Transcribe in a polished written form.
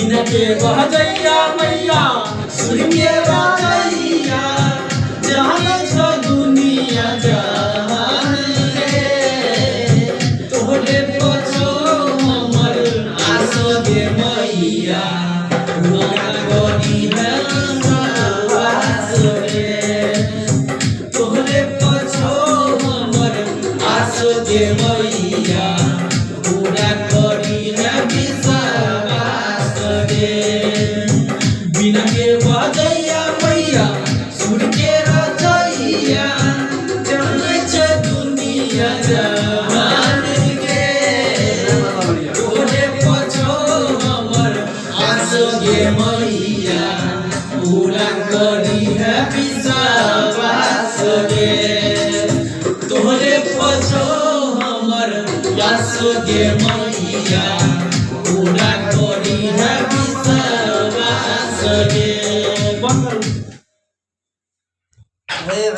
बिना के बहजैया मैया सुर के बजैया जहान छ दुनिया जहान रे तोहरे पछो हमर आसो गे मैया पूरा करी है आसो रे तोहरे पछो हमर आसो गे मैया पूरा करी है बिना के बजैया मैया सुर के रचैया जाने छ दुनिया जहान के तोरे पछो हमर आसो गे मैया पूरा करी है विश्वास गे तोरे पछो हमर आसो गे मैया पूरा करी है विश्वास गे।